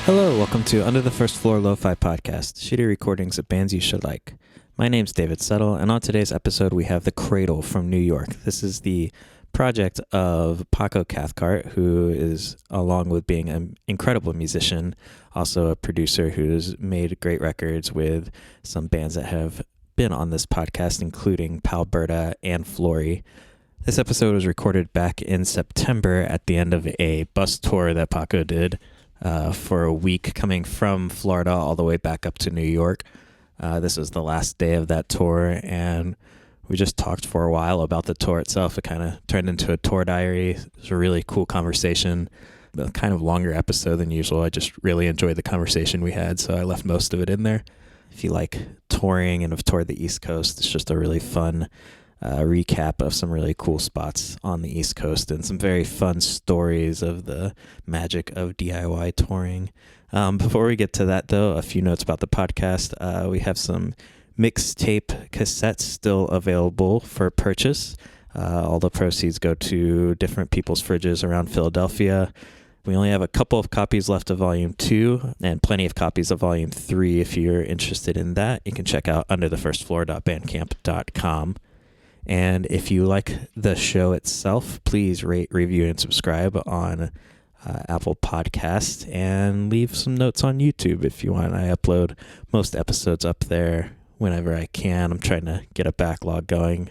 Hello, welcome to Under the First Floor Lo-Fi Podcast, shitty recordings of bands you should like. My name's David Settle, and on today's episode we have the Cradle from New York. This is the project of Paco Cathcart, who is, along with being an incredible musician, also a producer who's made great records with some bands that have been on this podcast, including Palberta and Flory. This episode was recorded back in September at the end of a bus tour that Paco did for a week, coming from Florida all the way back up to New York. This was the last day of that tour, and we just talked for a while about the tour itself. It kind of turned into a tour diary. It was a really cool conversation, a kind of longer episode than usual. I just really enjoyed the conversation we had, so I left most of it in there. If you like touring and have toured the East Coast, it's just a really fun recap of some really cool spots on the East Coast and some very fun stories of the magic of DIY touring. Before we get to that, though, a few notes about the podcast. We have some mixtape cassettes still available for purchase. All the proceeds go to different people's fridges around Philadelphia. We only have a couple of copies left of Volume 2 and plenty of copies of Volume 3 if you're interested in that. You can check out underthefirstfloor.bandcamp.com. And if you like the show itself, please rate, review, and subscribe on Apple Podcasts, and leave some notes on YouTube if you want. I upload most episodes up there whenever I can. I'm trying to get a backlog going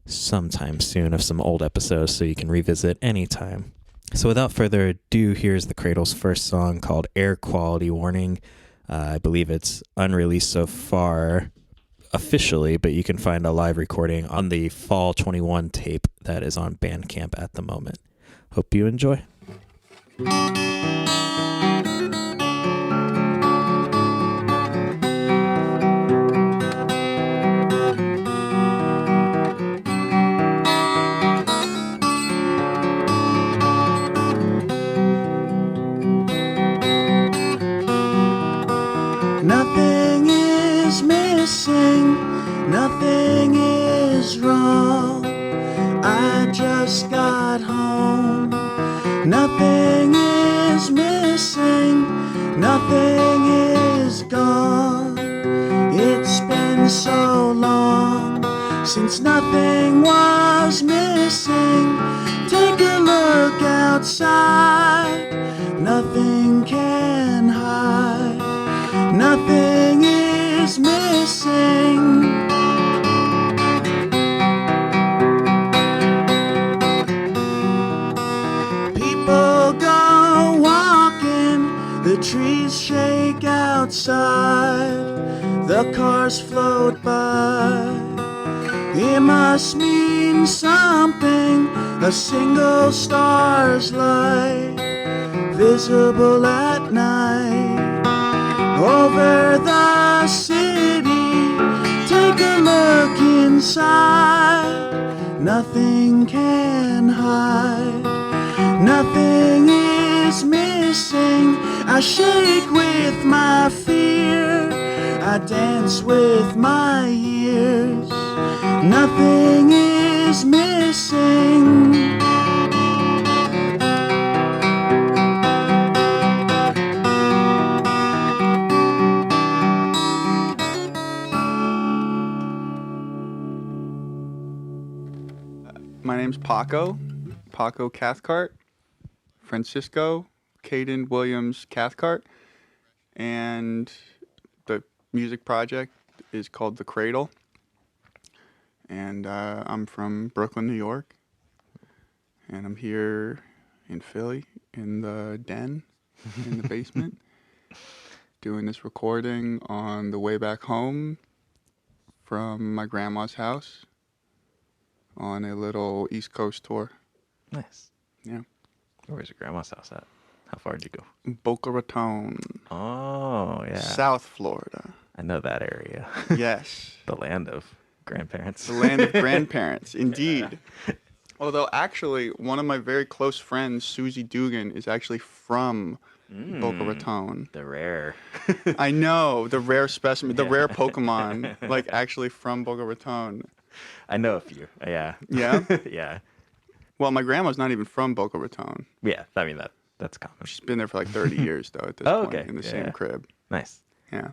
sometime soon of some old episodes so you can revisit anytime. So without further ado, here's the Cradle's first song called Air Quality Warning. I believe it's unreleased so far officially, but you can find a live recording on the Fall 21 tape that is on Bandcamp at the moment. Hope you enjoy. Nothing is missing, nothing is wrong. I just got home. Nothing is missing, nothing is gone. It's been so long since nothing was missing. Take a look outside, nothing can hide. Nothing is missing. People go walking, the trees shake outside, the cars float by. It must mean something, a single star's light, visible at night. Over the city, take a look inside. Nothing can hide, nothing is missing. I shake with my fear, I dance with my ears. Nothing is missing. My name's Paco Cathcart, Francisco Caden Williams Cathcart, and the music project is called The Cradle, and I'm from Brooklyn, New York, and I'm here in Philly, in the den, in the basement, doing this recording on the way back home from my grandma's house, on a little East Coast tour. Nice. Yeah. Where's your grandma's house at? How far did you go? Boca Raton. Oh, yeah. South Florida. I know that area. Yes. The land of grandparents. The land of grandparents, indeed. Yeah. Although, actually, one of my very close friends, Susie Dugan, is actually from Boca Raton. The rare. I know, the rare specimen, the rare Pokemon, like, actually from Boca Raton. I know a few. Yeah. Yeah? Yeah. Well, my grandma's not even from Boca Raton. Yeah, I mean that. That's common. She's been there for like 30 years though at this Oh, point okay. in the Yeah, same yeah. crib. Nice. Yeah.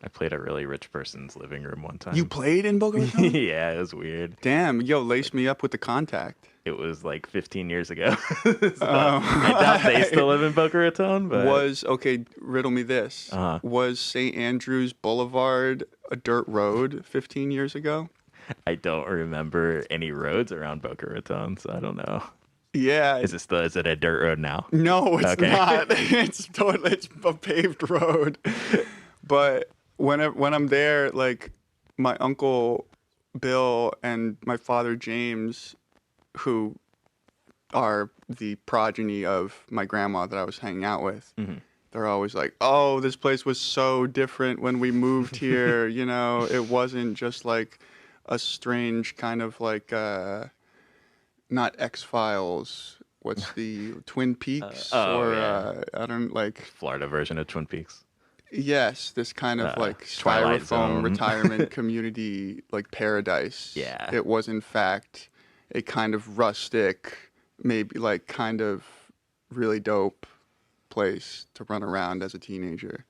I played a really rich person's living room one time. You played in Boca Raton? Yeah, it was weird. Damn, yo, lace me up with the contact. It was like 15 years ago. I doubt they still live in Boca Raton, but Riddle me this. Uh-huh. Was St. Andrews Boulevard a dirt road 15 years ago? I don't remember any roads around Boca Raton, so I don't know. Yeah. Is it a dirt road now? No, it's Okay. not. It's a paved road. But when I'm there, like my uncle Bill and my father James, who are the progeny of my grandma that I was hanging out with, they're always like, "Oh, this place was so different when we moved here. You know, it wasn't just like a strange kind of like not X-Files." What's the Twin Peaks yeah. I don't like Florida version of Twin Peaks. Yes, this kind of like Twilight styrofoam Zone. retirement community like paradise. Yeah. It was in fact a kind of rustic, maybe like kind of really dope place to run around as a teenager.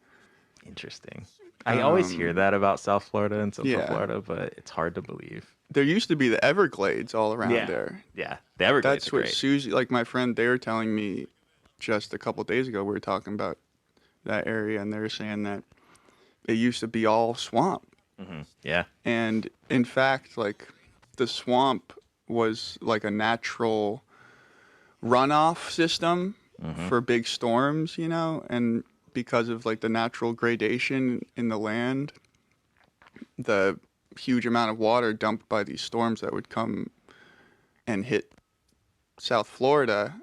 Interesting. I always hear that about South Florida and Central yeah. Florida, but it's hard to believe. There used to be the Everglades all around there. Yeah, the Everglades That's are what great. Susie, like my friend, they were telling me just a couple days ago, we were talking about that area, and they were saying that it used to be all swamp. Yeah. And in fact, like the swamp was like a natural runoff system for big storms, you know, and because of like the natural gradation in the land, the huge amount of water dumped by these storms that would come and hit South Florida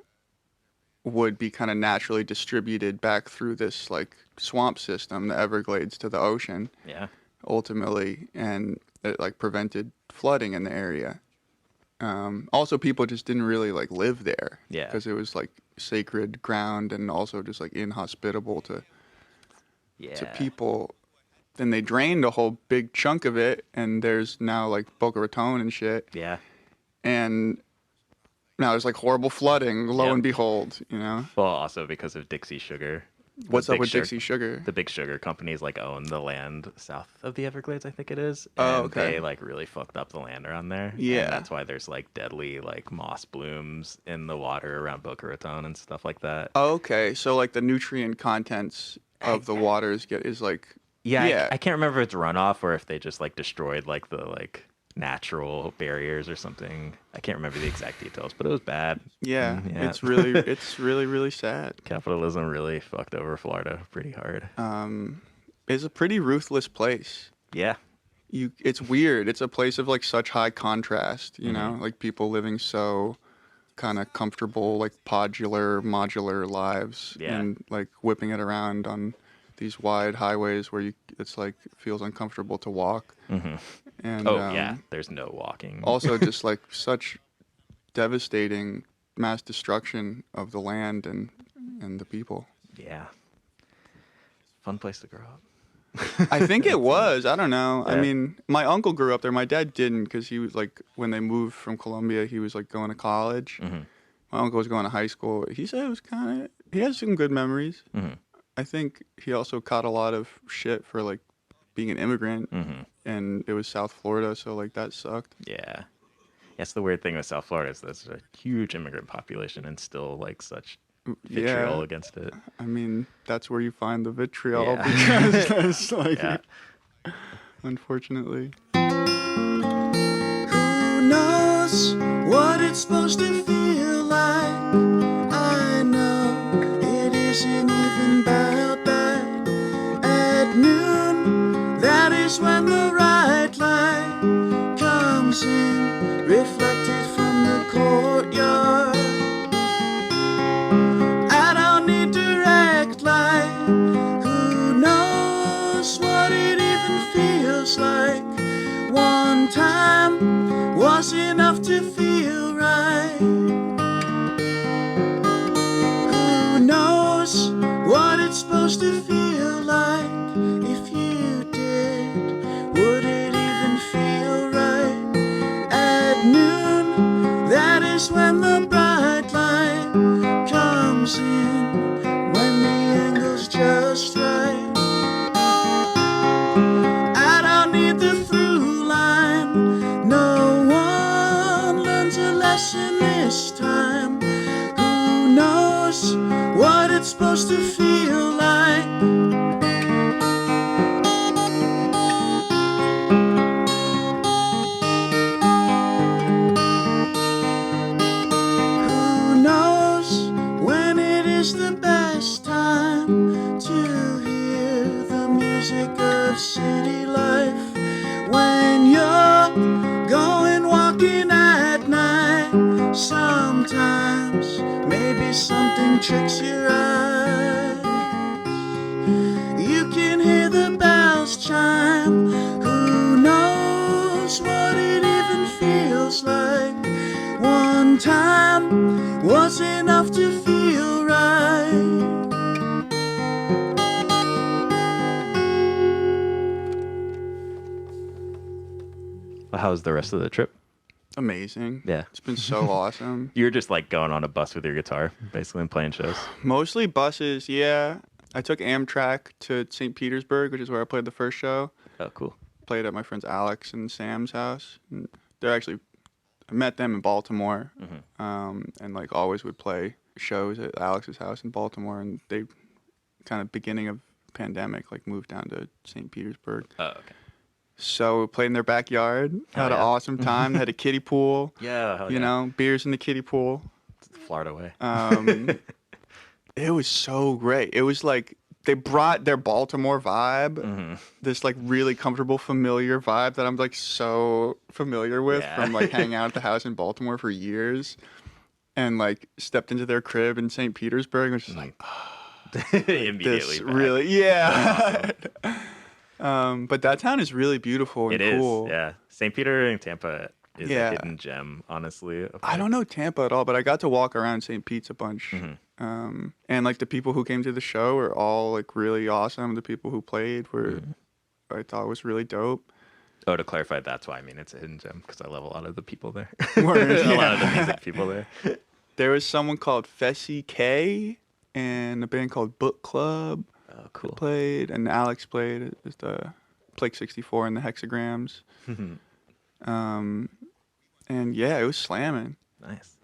would be kind of naturally distributed back through this like swamp system, the Everglades, to the ocean. Yeah. Ultimately, and it like prevented flooding in the area. Also, people just didn't really like live there. Yeah. Because it was like sacred ground and also just like inhospitable to people. Then they drained a whole big chunk of it, and there's now like Boca Raton and shit. Yeah. And now there's like horrible flooding, lo Yep. and behold, you know? Well, also because of Dixie Sugar. What's up Big with Sugar- Dixie Sugar? The big sugar companies like own the land south of the Everglades, I think it is. Oh, And okay. they like really fucked up the land around there. Yeah. And that's why there's like deadly like moss blooms in the water around Boca Raton and stuff like that. Oh, okay, so like the nutrient contents of the waters is like Yeah. I can't remember if it's runoff or if they just like destroyed like the like natural barriers or something. I can't remember the exact details, but it was bad. Yeah, Yeah. it's really sad. Capitalism really fucked over Florida pretty hard. It's a pretty ruthless place. Yeah. It's weird. It's a place of like such high contrast, you know, Mm-hmm. like people living so kind of comfortable, like modular lives, Yeah. and like whipping it around on these wide highways where it's like feels uncomfortable to walk. And Yeah. There's no walking. also just like such devastating mass destruction of the land and the people. Yeah. Fun place to grow up. I think it was. I don't know. I Yeah. mean, my uncle grew up there. My dad didn't because he was like, when they moved from Colombia, he was like going to college. My uncle was going to high school. He said it was kind of, he has some good memories. I think he also caught a lot of shit for like being an immigrant, and it was South Florida, so like that sucked. Yeah. That's the weird thing with South Florida is there's a huge immigrant population and still like such vitriol Yeah. against it. I mean, that's where you find the vitriol Yeah. because there's like, Yeah. unfortunately. Who knows what it's supposed to feel like? I know it isn't even about that. At noon, that is when the right light comes in, reflected from the courtyard. I don't need direct light. Who knows what it even feels like? One time was enough to feel right. Who knows what it's supposed to feel like? If you did, would it even feel right? At noon, that is when the bright light comes in, feel like. Who knows when it is the best time to hear the music of city life? When you're going walking at night, sometimes maybe something tricks your eyes. You can hear the bells chime. Who knows what it even feels like? One time was enough to feel right. Well, how was the rest of the trip? Amazing. Yeah. It's been so awesome. You were just like going on a bus with your guitar, basically, and playing shows. Mostly buses, yeah. I took Amtrak to St. Petersburg, which is where I played the first show. Oh, cool. Played at my friends Alex and Sam's house. And they're actually, I met them in Baltimore, and like always would play shows at Alex's house in Baltimore. And they kind of beginning of pandemic, like moved down to St. Petersburg. Oh, okay. So we played in their backyard. Had an awesome time. Had a kiddie pool. Yeah, hell You know, beers in the kiddie pool. Florida way. It was so great. It was like they brought their Baltimore vibe, this like really comfortable, familiar vibe that I'm like so familiar with from like hanging out at the house in Baltimore for years, and like stepped into their crib in St. Petersburg, which is like, Immediately. this back. really, yeah. But that town is really beautiful and It cool. is, yeah. St. Peter and Tampa is Yeah. a hidden gem, honestly. I don't know Tampa at all, but I got to walk around St. Pete's a bunch. And like the people who came to the show were all like really awesome. The people who played were, I thought was really dope. Oh, to clarify, that's why I mean it's a hidden gem, because I love a lot of the people there. Word, A lot of the yeah. music people there. There was someone called Fessy K and a band called Book Club Oh, cool. played, and Alex played at the Plake 64 and the Hexagrams. And yeah, it was slamming. Nice.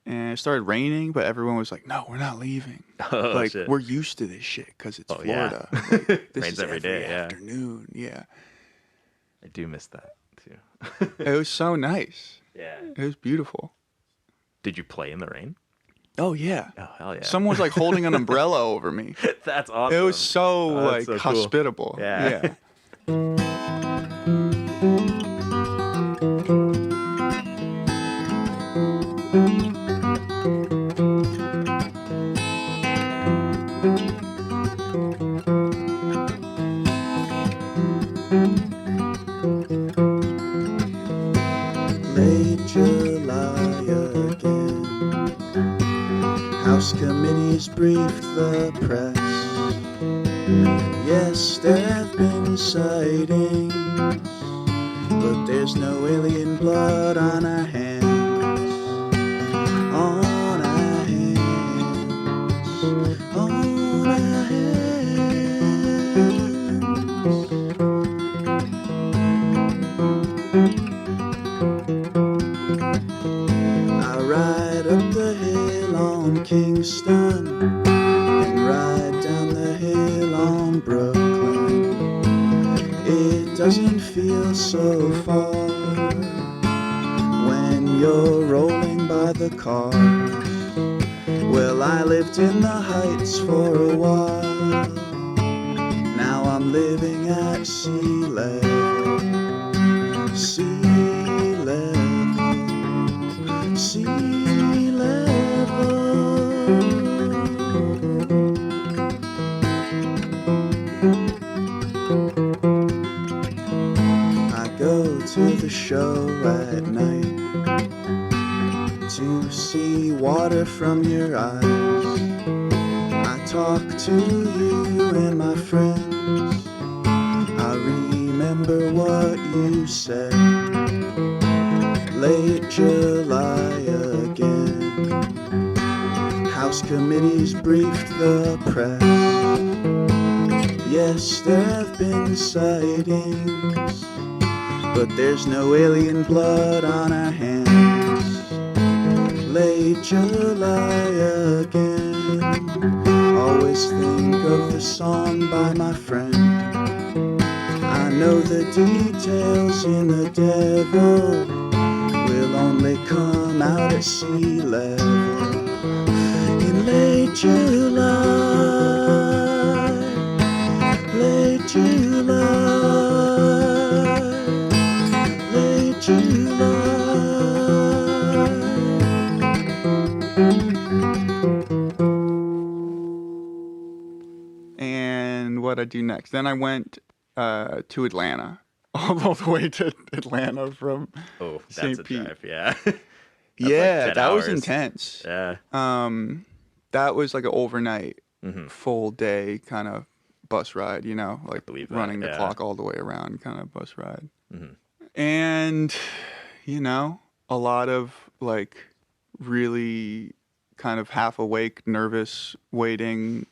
And it started raining, but everyone was like, "No, we're not leaving. Oh, like shit. we're used to this shit because it's Oh, yeah. Florida. Like, this Rains is every day, yeah. afternoon. Yeah, I do miss that, too. it was so nice. Yeah. It was beautiful. Did you play in the rain? Oh yeah. Oh, hell yeah. Someone was like holding an umbrella over me. That's awesome. It was so Oh, like that's so cool. hospitable. Yeah. Late July again. House committees briefed the press. Yes, there have been sightings, but there's no alien blood on our hands. On our hands. On our hands. I ride up the hill on Kingston and ride down the hill on Brooklyn. It doesn't feel so far when you're rolling by the cars. Well, I lived in the Heights for a while. Now I'm living at sea level. Sea level. Sea level. I go to the show at night to see water from your eyes. I talk to you and my friends. I remember what you said. Late July again. House committees briefed the press. Yes, there have been sightings, but there's no alien blood on our hands. Late July again. always think of the song by my friend. I know the details in the devil will only come out at sea level in late July, late July, late July. And what I do next? Then I went to Atlanta, all the way to Atlanta from Oh, that's St. a Pete. drive. Yeah. Yeah, 10 that was hours. intense. Yeah. That was like an overnight, Mm-hmm. full day kind of bus ride, you know, like believe that, running the yeah. clock all the way around kind of bus ride. Mm-hmm. And, you know, a lot of like really kind of half awake, nervous waiting,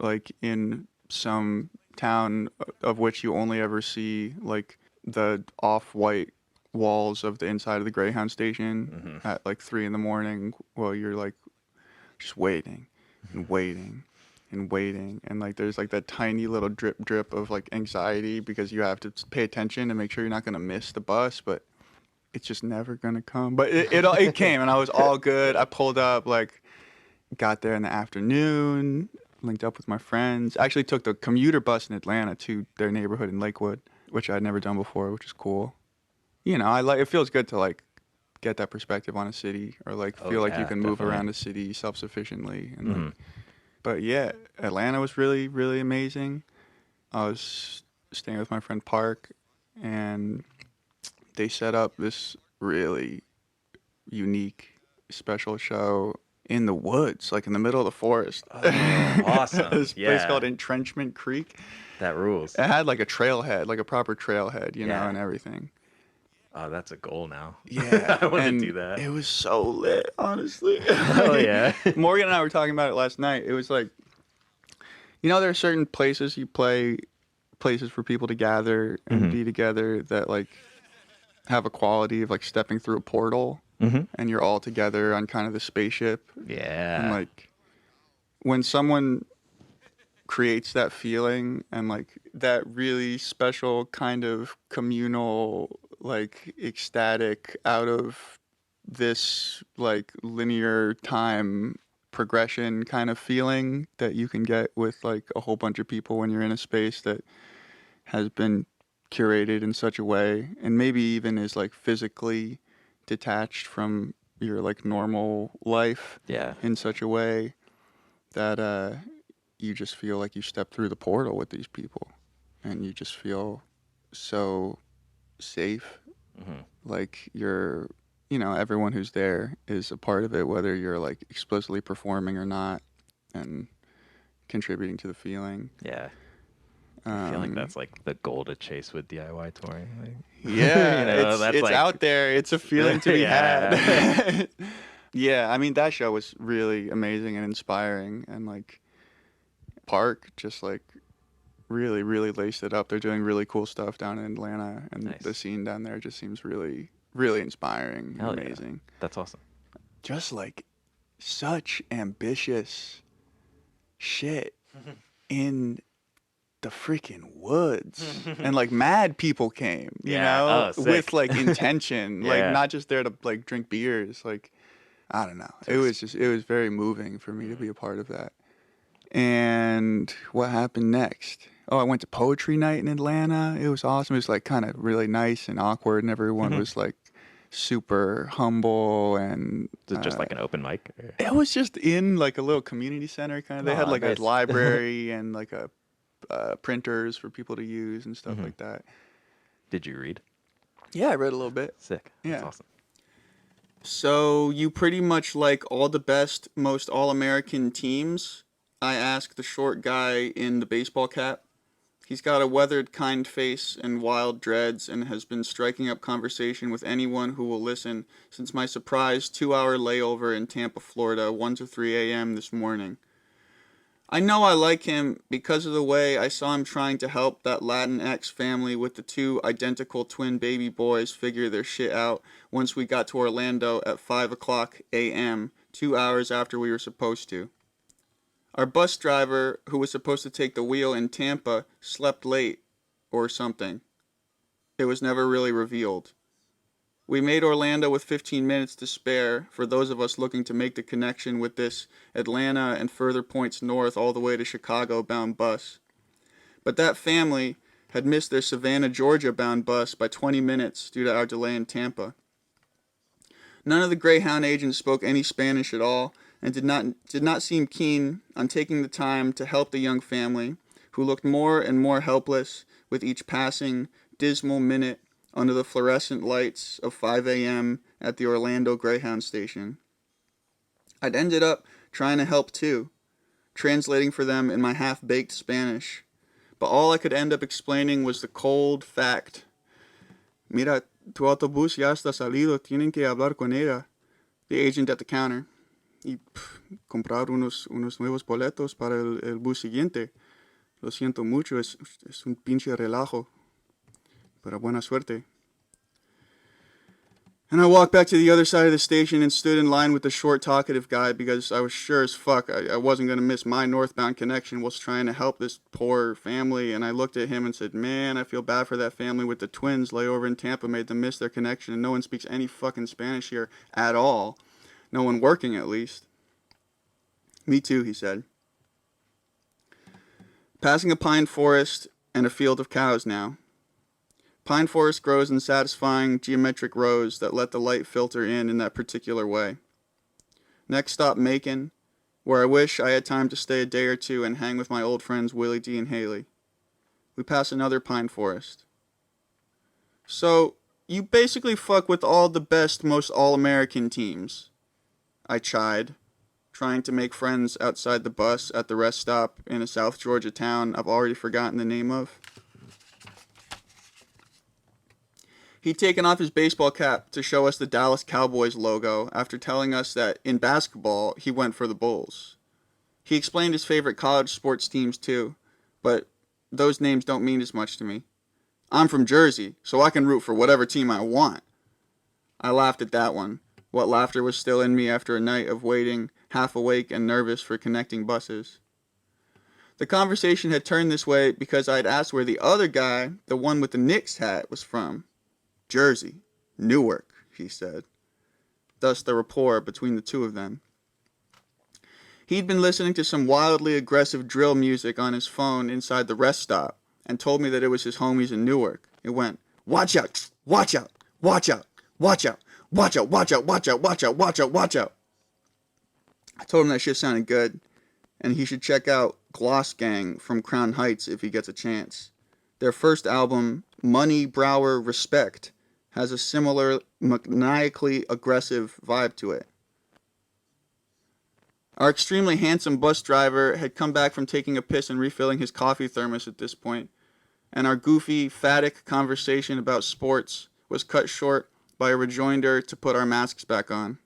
like in some town of which you only ever see like the off-white walls of the inside of the Greyhound station at like 3 a.m. while you're like just waiting and waiting and waiting, and like there's like that tiny little drip of like anxiety because you have to pay attention and make sure you're not going to miss the bus, but it's just never going to come. But it came, and I was all good. I pulled up, like got there in the afternoon, linked up with my friends. I actually took the commuter bus in Atlanta to their neighborhood in Lakewood, which I'd never done before, which is cool. You know, it feels good to like get that perspective on a city, or like feel like you can move around a city self-sufficiently. And like, but yeah, Atlanta was really, really amazing. I was staying with my friend Park, and they set up this really unique, special show in the woods, like in the middle of the forest. Oh, awesome. This place Yeah. called Entrenchment Creek. That rules. It had like a trailhead, like a proper trailhead, you know, Yeah. and everything. Oh, that's a goal now. Yeah, I want to and do that. It was so lit, honestly. Oh, yeah. Morgan and I were talking about it last night. It was like, you know, there are certain places you play, places for people to gather and be together that like have a quality of like stepping through a portal, and you're all together on kind of the spaceship. Yeah. And like when someone creates that feeling and like that really special kind of communal, like ecstatic, out of this like linear time progression kind of feeling that you can get with like a whole bunch of people when you're in a space that has been curated in such a way, and maybe even is like physically detached from your like normal life Yeah. in such a way that you just feel like you step through the portal with these people, and you just feel so safe. Like you're, you know, everyone who's there is a part of it, whether you're like explicitly performing or not, and contributing to the feeling. Yeah. I feel like that's like the goal to chase with DIY touring. Like, Yeah, you know, that's it's like, out there. It's a feeling to be Yeah. had. Yeah, I mean, that show was really amazing and inspiring, and like Park just like really, really laced it up. They're doing really cool stuff down in Atlanta, and Nice. the scene down there just seems really, really inspiring and Hell yeah. amazing. That's awesome. Just like such ambitious shit in the freaking woods, and like mad people came, you Yeah. know, Oh, sick. with like intention, like Yeah. not just there to like drink beers. Like, I don't know. It was very moving for me to be a part of that. And what happened next? Oh, I went to poetry night in Atlanta. It was awesome. It was like kind of really nice and awkward, and everyone was like super humble, and Is it just like an open mic? Or? it was just in like a little community center kind of. They had Aw, like nice. a library and like a printers for people to use and stuff like that. Did you read? Yeah, I read a little bit. Sick. Yeah. That's awesome. So you pretty much like all the best, most all-American teams? I asked the short guy in the baseball cap. He's got a weathered, kind face and wild dreads, and has been striking up conversation with anyone who will listen since my surprise 2-hour layover in Tampa, Florida, 1 to 3 a.m. this morning. I know I like him because of the way I saw him trying to help that Latinx family with the 2 identical twin baby boys figure their shit out once we got to Orlando at 5 o'clock a.m., 2 hours after we were supposed to. Our bus driver, who was supposed to take the wheel in Tampa, slept late or something. It was never really revealed. We made Orlando with 15 minutes to spare for those of us looking to make the connection with this Atlanta and further points north all the way to Chicago-bound bus. But that family had missed their Savannah, Georgia-bound bus by 20 minutes due to our delay in Tampa. None of the Greyhound agents spoke any Spanish at all and did not seem keen on taking the time to help the young family, who looked more and more helpless with each passing, dismal minute under the fluorescent lights of 5 a.m. at the Orlando Greyhound station. I'd ended up trying to help too, translating for them in my half-baked Spanish, but all I could end up explaining was the cold fact. Mira, tu autobús ya está salido, tienen que hablar con ella. The agent at the counter. Y comprar unos nuevos boletos para el bus siguiente. Lo siento mucho, es un pinche relajo. Pero buena suerte. And I walked back to the other side of the station and stood in line with the short, talkative guy because I was sure as fuck I wasn't going to miss my northbound connection whilst trying to help this poor family. And I looked at him and said, man, I feel bad for that family with the twins. Layover in Tampa made them miss their connection, and no one speaks any fucking Spanish here at all. No one working, at least. Me too, he said. Passing a pine forest and a field of cows now. Pine forest grows in satisfying geometric rows that let the light filter in that particular way. Next stop, Macon, where I wish I had time to stay a day or two and hang with my old friends Willie D and Haley. We pass another pine forest. So, you basically fuck with all the best, most all-American teams, I chide, trying to make friends outside the bus at the rest stop in a South Georgia town I've already forgotten the name of. He'd taken off his baseball cap to show us the Dallas Cowboys logo after telling us that in basketball he went for the Bulls. He explained his favorite college sports teams too, but those names don't mean as much to me. I'm from Jersey, so I can root for whatever team I want. I laughed at that one. What laughter was still in me after a night of waiting, half awake and nervous for connecting buses. The conversation had turned this way because I'd asked where the other guy, the one with the Knicks hat, was from. Jersey, Newark, he said. Thus the rapport between the two of them. He'd been listening to some wildly aggressive drill music on his phone inside the rest stop and told me that it was his homies in Newark. It went, watch out, watch out, watch out, watch out, watch out, watch out, watch out, watch out, watch out, watch out. I told him that shit sounded good, and he should check out Gloss Gang from Crown Heights if he gets a chance. Their first album, Money, Brower, Respect, has a similar maniacally aggressive vibe to it. Our extremely handsome bus driver had come back from taking a piss and refilling his coffee thermos at this point, and our goofy, phatic conversation about sports was cut short by a rejoinder to put our masks back on.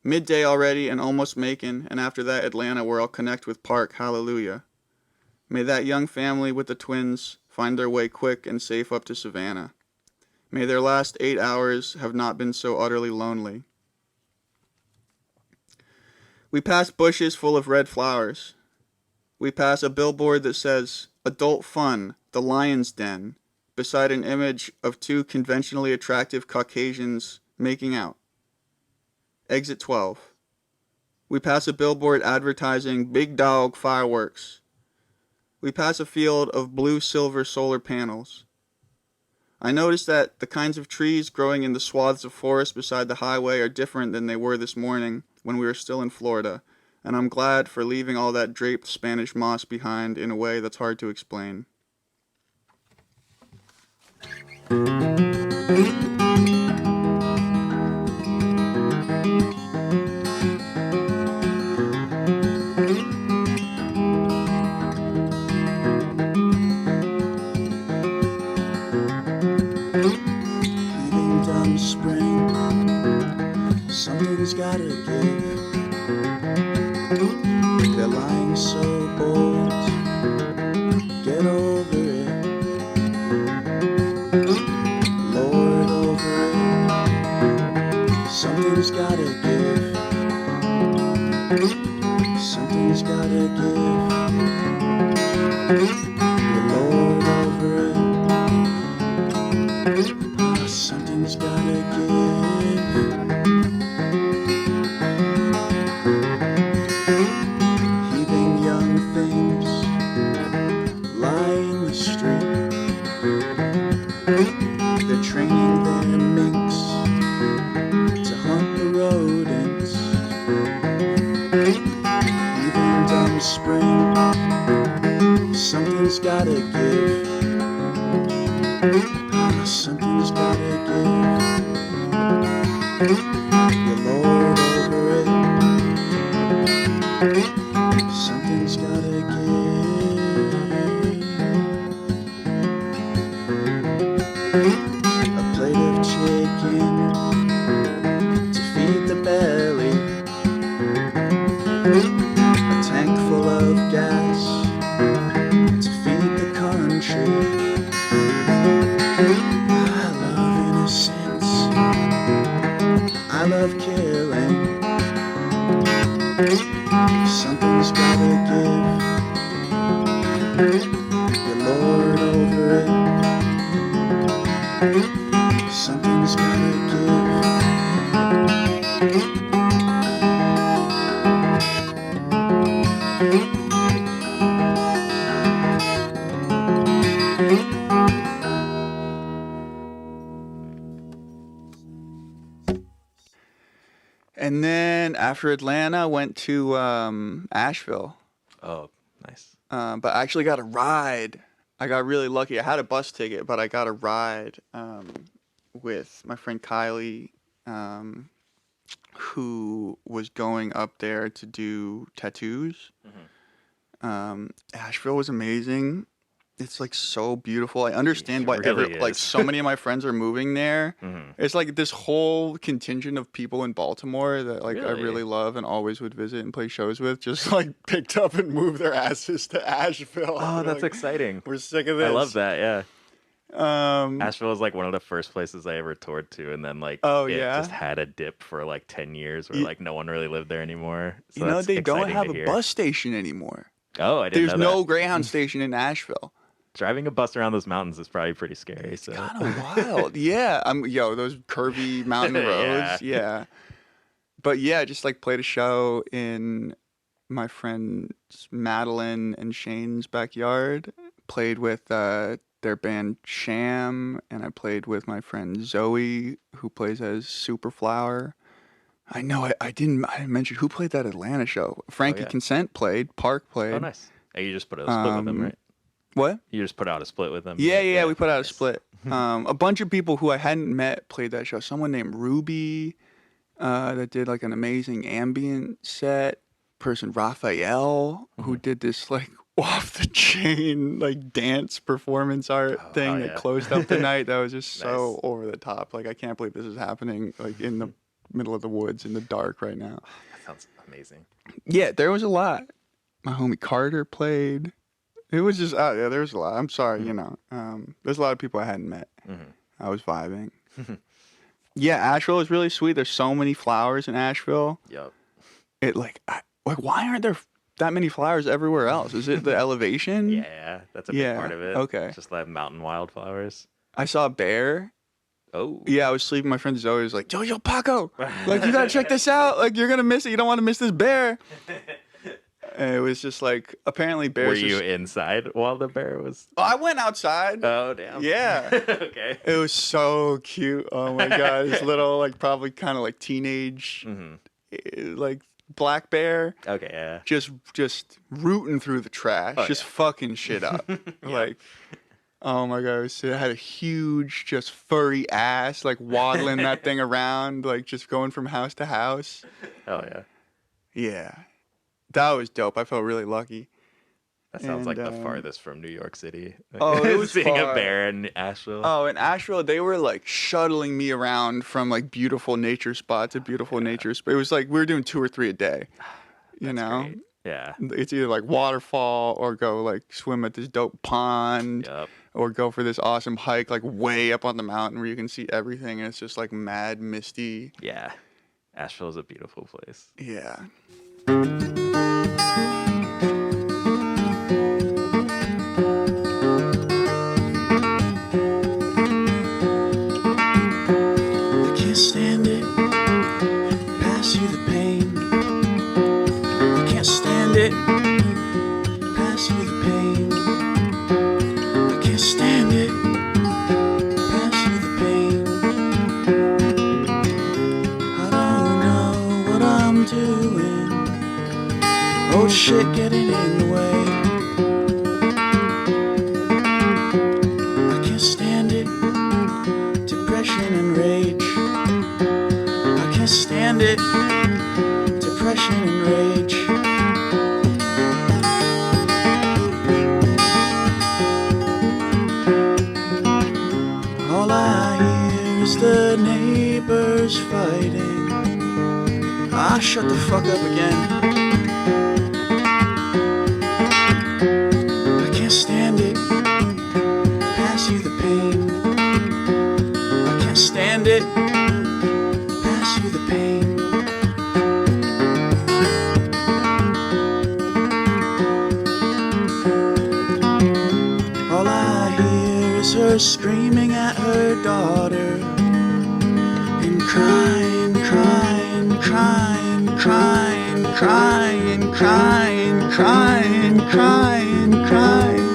Midday already and almost Macon, and after that Atlanta, where I'll connect with Park, hallelujah. May that young family with the twins find their way quick and safe up to Savannah. May their last 8 hours have not been so utterly lonely. We pass bushes full of red flowers. We pass a billboard that says, Adult Fun, The Lion's Den, beside an image of two conventionally attractive Caucasians making out. Exit 12. We pass a billboard advertising Big Dog Fireworks. We pass a field of blue-silver solar panels. I noticed that the kinds of trees growing in the swaths of forest beside the highway are different than they were this morning when we were still in Florida, and I'm glad for leaving all that draped Spanish moss behind in a way that's hard to explain. Spring, something's gotta give. They're lying so bold, get over it. Lord, oh the Lord over it. Something's gotta give. Heaving young things lie in the street. They're training their minks to hunt the rodents. Even dumb spring, something's gotta give. Something's gotta give. The Lord over it. Something's gotta give. A plate of chicken to feed the belly. A tank full of gas to feed the country. I love innocence. I love killing. Something's gotta give. The Lord over it. Something's gotta give. And then after Atlanta, went to Asheville. Oh, nice. But I actually got a ride. I got really lucky. I had a bus ticket, but I got a ride with my friend Kylie, who was going up there to do tattoos. Asheville was amazing. It's like so beautiful. I understand why really like is. so many of my friends are moving there. It's like this whole contingent of people in Baltimore that like I Really? really love and always would visit and play shows with. Just like picked up and moved their asses to Asheville. Oh, They're that's like, exciting. we're sick of this. I love that. Yeah. Um, Asheville was like one of the first places I ever toured to, and then like Oh, it yeah? just had a dip for like 10 years where You- like no one really lived there anymore. So you know that's they don't exciting have to a hear. bus station anymore. Oh, I didn't There's know no that. Greyhound station in Asheville. Driving a bus around those mountains is probably pretty scary. So Kind of wild. Yeah. Those curvy mountain roads. Yeah. But yeah, just like played a show in my friends Madeline and Shane's backyard. Played with their band Sham, and I played with my friend Zoe, who plays as Superflower. I know I didn't mention who played that Atlanta show. Frankie yeah. Consent played. Park played. oh, nice. Hey, you just put out a split with them, right? What? You just put out a split with them. Yeah, right? yeah, we put out a nice. split. A bunch of people who I hadn't met played that show. Someone named Ruby that did like an amazing ambient set. Person Raphael who did this like off the chain like dance performance art thing that yeah. closed up the night. That was just so Nice. over the top. Like I can't believe this is happening like in the middle of the woods in the dark right now. That sounds amazing. Yeah, there was a lot. My homie Carter played. It was just yeah, there was a lot. I'm sorry, you know. There's a lot of people I hadn't met. I was vibing. Yeah, Asheville is really sweet. There's so many flowers in Asheville. Yep. It like why aren't there that many flowers everywhere else? Is it the elevation? Yeah, that's a big Yeah, part of it. okay. Just like mountain wildflowers. I saw a bear. Oh. Yeah, I was sleeping. My friend Zoe was like, yo, Paco, like, you gotta check this out. Like, you're gonna miss it. You don't want to miss this bear. And it was just like, apparently bears Were you just... inside while the bear was? Oh, I went outside. Oh, damn. Yeah. Okay. It was so cute. Oh my god, this little like probably kind of like teenage like black bear Okay, yeah. just rooting through the trash, just fucking shit up. Like, oh my god, it had a huge just furry ass like waddling that thing around, like just going from house to house. Oh, yeah. Yeah, that was dope. I felt really lucky. That sounds like the And, farthest from New York City. Oh, it was seeing far. a bear in Asheville. Oh, in Asheville, they were like shuttling me around from like beautiful nature spot to beautiful nature spot. It was like we were doing 2 or 3 a day. You know, Great. Yeah. it's either like waterfall or go like swim at this dope pond Yep. or go for this awesome hike like way up on the mountain where you can see everything and it's just like mad misty. Yeah. Asheville is a beautiful place. Yeah. shit getting in the way. I can't stand it. Depression and rage. I can't stand it. Depression and rage. All I hear is the neighbors fighting. Ah, shut the fuck up again. I can't stand it. Pass you the pain. I can't stand it. Pass you the pain. All I hear is her screaming at her daughter and crying, crying, crying, crying, crying, crying, crying, crying, crying.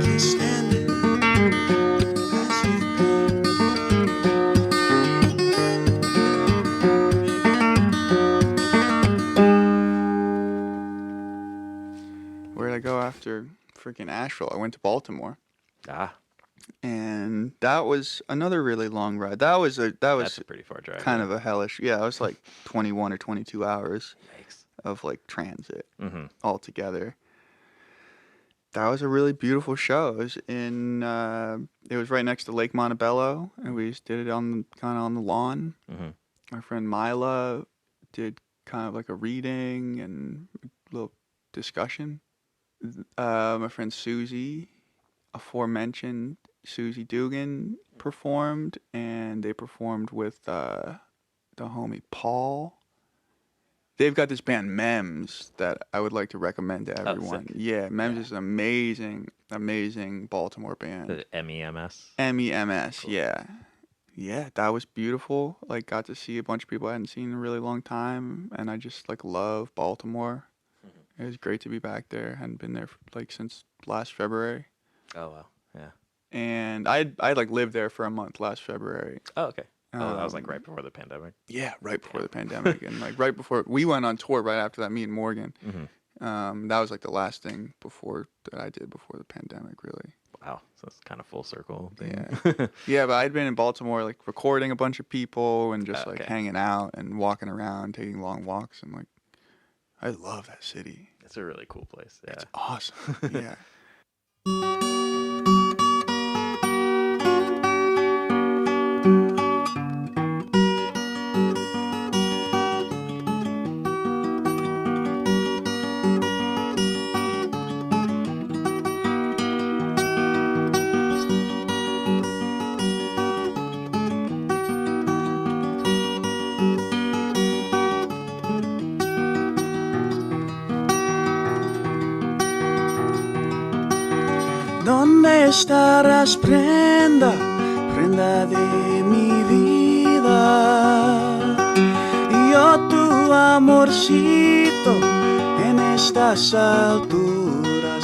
Can't stand it. Pass you the pain. Where'd I go after freaking Asheville? I went to Baltimore, Ah, and that was another really long ride. That was that's a pretty far drive. kind of a hellish. Yeah, it was like 21 or 22 hours Yikes. of like transit Mm-hmm. altogether. That was a really beautiful show. It was it was right next to Lake Montebello, and we just did it kind of on the lawn. Mm-hmm. My friend Mila did kind of like a reading and a little discussion. My friend Susie, aforementioned Susie Dugan, performed, and they performed with the homie Paul. They've got this band Mems that I would like to recommend to everyone. sick. Yeah, Mems Yeah. is an amazing Baltimore band. The MEMS. MEMS, Cool. yeah. Yeah, that was beautiful. Like, got to see a bunch of people I hadn't seen in a really long time, and I just like love Baltimore. It was great to be back there. Hadn't been there like since last February, Oh wow. Yeah. and I like lived there for a month last February. Oh okay. Oh, that was like Um, right before the pandemic. Yeah, right before the pandemic, and like right before we went on tour. Right after that, me and Morgan. Mm-hmm. That was like the last thing that I did before the pandemic, really. Wow. So it's kind of full circle thing. Yeah. Yeah, but I'd been in Baltimore, like recording a bunch of people and just like Okay. hanging out and walking around, taking long walks, and like I love that city. It's a really cool place. Yeah. It's awesome. Yeah. ¿Dónde estarás, prenda, prenda de mi vida? Yo tu amorcito en estas alturas,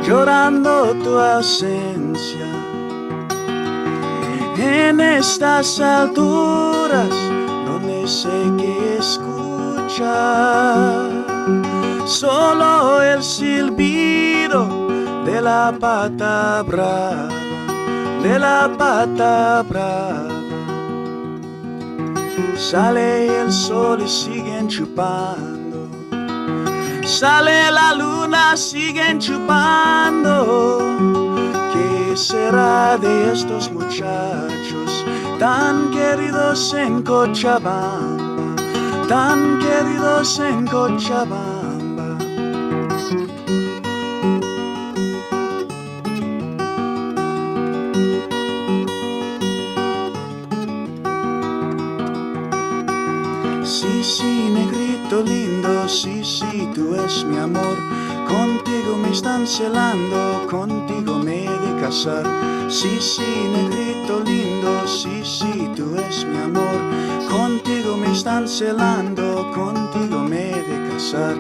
llorando tu ausencia. En estas alturas, donde sé que escucha solo el silbido de la pata brava, de la pata brava. Sale el sol y siguen chupando, sale la luna, siguen chupando. ¿Qué será de estos muchachos tan queridos en Cochabamba, tan queridos en Cochabamba? Sí, sí, negrito lindo, sí, sí, tú es mi amor. Contigo me están celando, contigo me he de casar. Sí, sí, negrito lindo, sí, sí, tú es mi amor. Contigo me están celando, contigo me he de casar.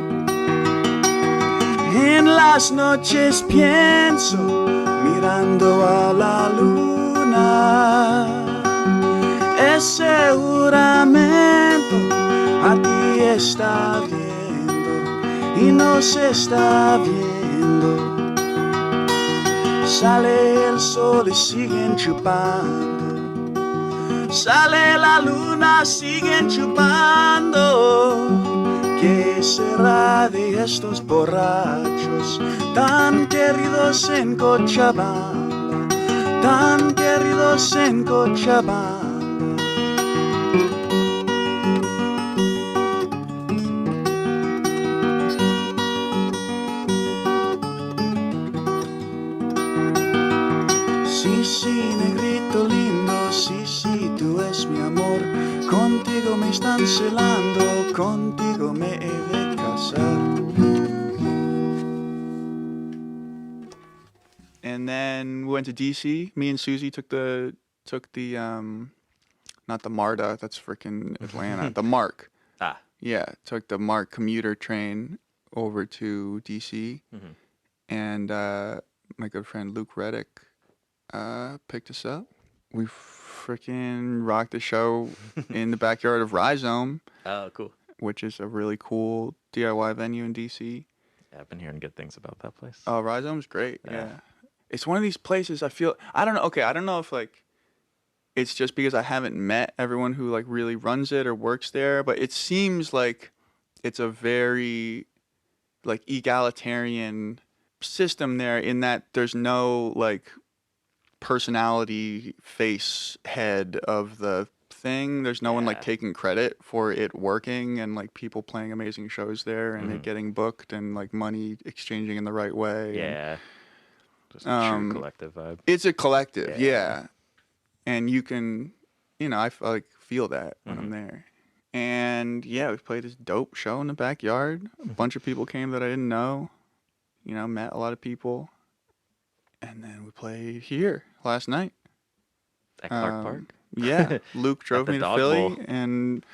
En las noches pienso, mirando a la luna, seguramente a ti está viendo y nos está viendo. Sale el sol y siguen chupando. Sale la luna, siguen chupando. ¿Qué será de estos borrachos tan queridos en Cochabamba? Tan queridos en Cochabamba. Sí, negrito lindo, sí, tú es mi amor. Contigo me están celando, contigo me he de casar. And then we went to DC. Me and Susie took the not the MARTA, that's freaking Atlanta, the MARC. Yeah, took the MARC commuter train over to DC. Mm-hmm. And my good friend Luke Reddick picked us up. We freaking rocked the show in the backyard of Rhizome. Oh, cool. Which is a really cool DIY venue in DC. Yeah, I've been hearing good things about that place. Oh, Rhizome's great. Yeah. It's one of these places I feel, I don't know. Okay, I don't know if like it's just because I haven't met everyone who like really runs it or works there, but it seems like it's a very like egalitarian system there in that there's no like personality face head of the thing. There's no one like taking credit for it working and like people playing amazing shows there and it getting booked and like money exchanging in the right way. Yeah. Just a true collective vibe. It's a collective, yeah. And you can, you know, I like feel that when I'm there. And yeah, we played this dope show in the backyard. A bunch of people came that I didn't know. You know, met a lot of people. And then we played here last night. At Clark Park? Yeah. Luke drove me to Philly and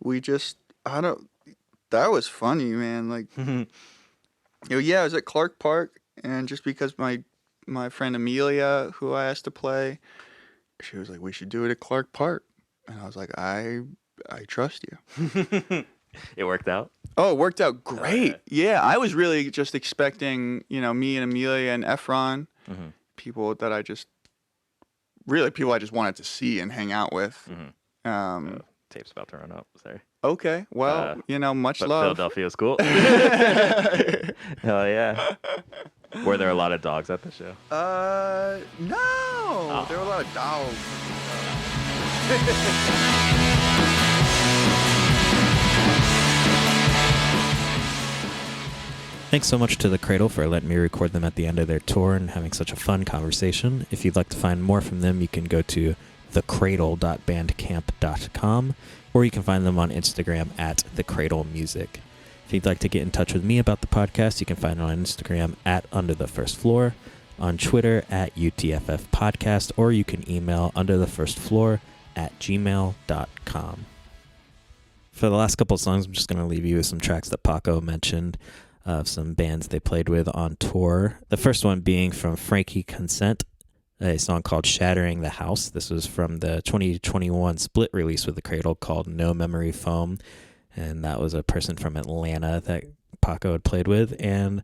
we just, that was funny, man. Like, yeah, I was at Clark Park and just because my friend Amelia, who I asked to play, she was like, we should do it at Clark Park. And I was like, I trust you. It worked out? Oh, it worked out great. Yeah, I was really just expecting, you know, me and Amelia and Efron, people that I just wanted to see and hang out with. Tape's about to run up. Sorry. Okay. Well, you know, much but love. Philadelphia's cool. Hell yeah. Were there a lot of dogs at the show? No. Oh. There were a lot of dogs. Thanks so much to the Cradle for letting me record them at the end of their tour and having such a fun conversation. If you'd like to find more from them, you can go to thecradle.bandcamp.com or you can find them on Instagram at thecradlemusic. If you'd like to get in touch with me about the podcast, you can find it on Instagram at underthefirstfloor, on Twitter at UTFF podcast, or you can email underthefirstfloor@gmail.com. For the last couple of songs, I'm just going to leave you with some tracks that Paco mentioned of some bands they played with on tour. The first one being from Frankie Consent, a song called Shattering the House. This was from the 2021 split release with the Cradle called No Memory Foam. And that was a person from Atlanta that Paco had played with. And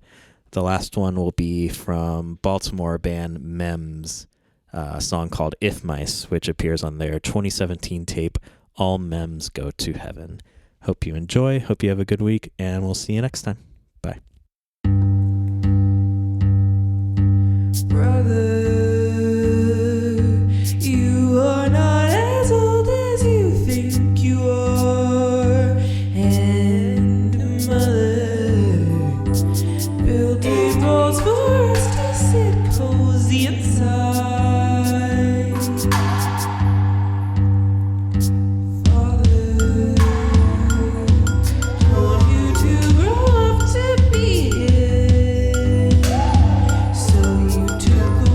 the last one will be from Baltimore band Mems, a song called If Mice, which appears on their 2017 tape, All Mems Go to Heaven. Hope you enjoy, hope you have a good week, and we'll see you next time. Bye. Brother, you are not as old as you think you are. And mother, building walls for us to sit cozy inside. Father, told you to grow up to be it. So you took a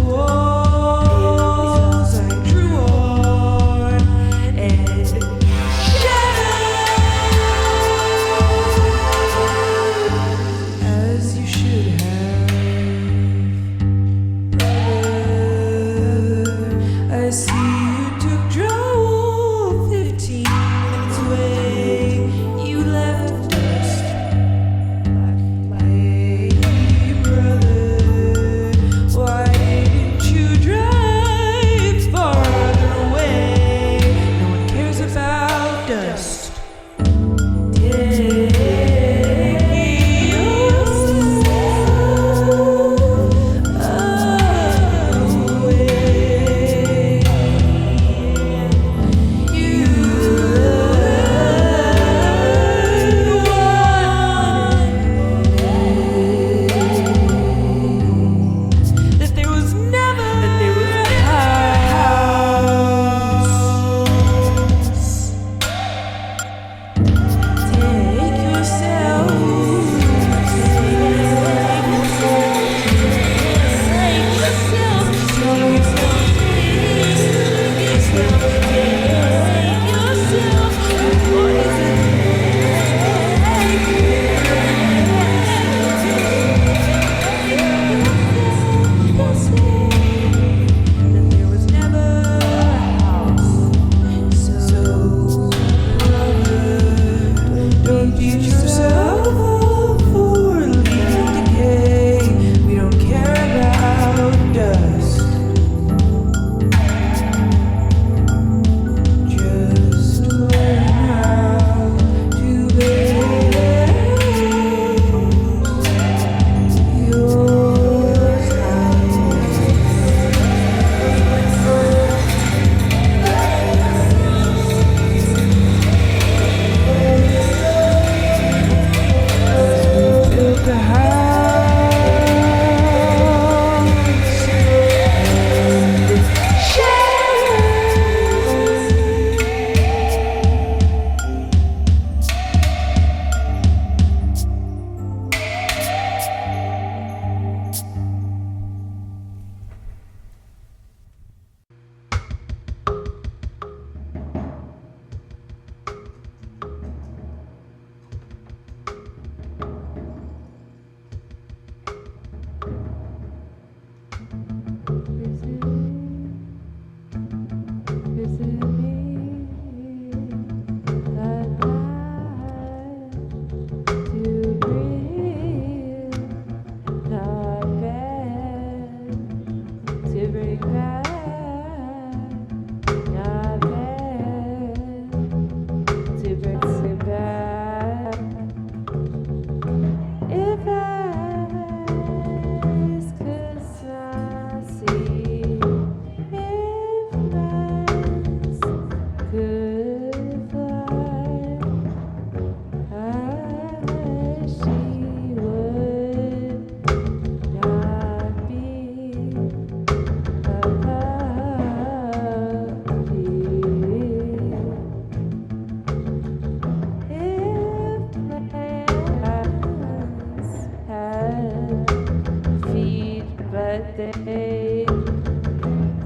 that they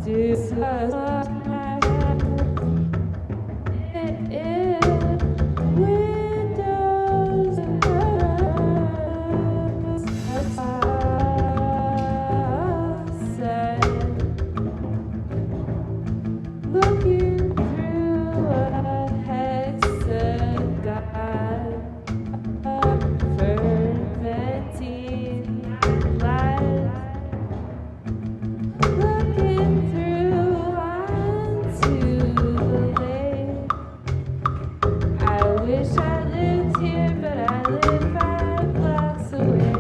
do. Windows looking through a hexagon for inventing life. Looking through onto the lake. I wish I lived here, but I live 5 blocks away.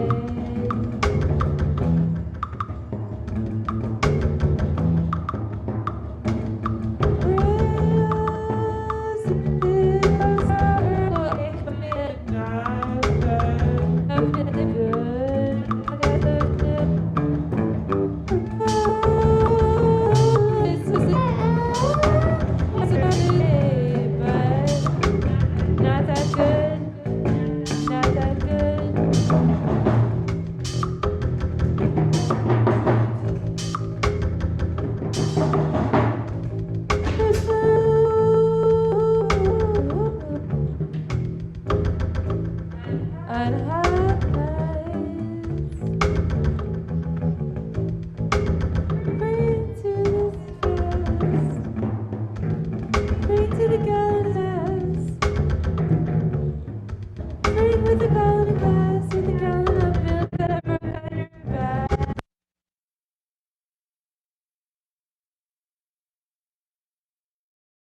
Not that good, not that good. On hot nights, bring to this fest, bring to the golden glass, bring with the golden glass.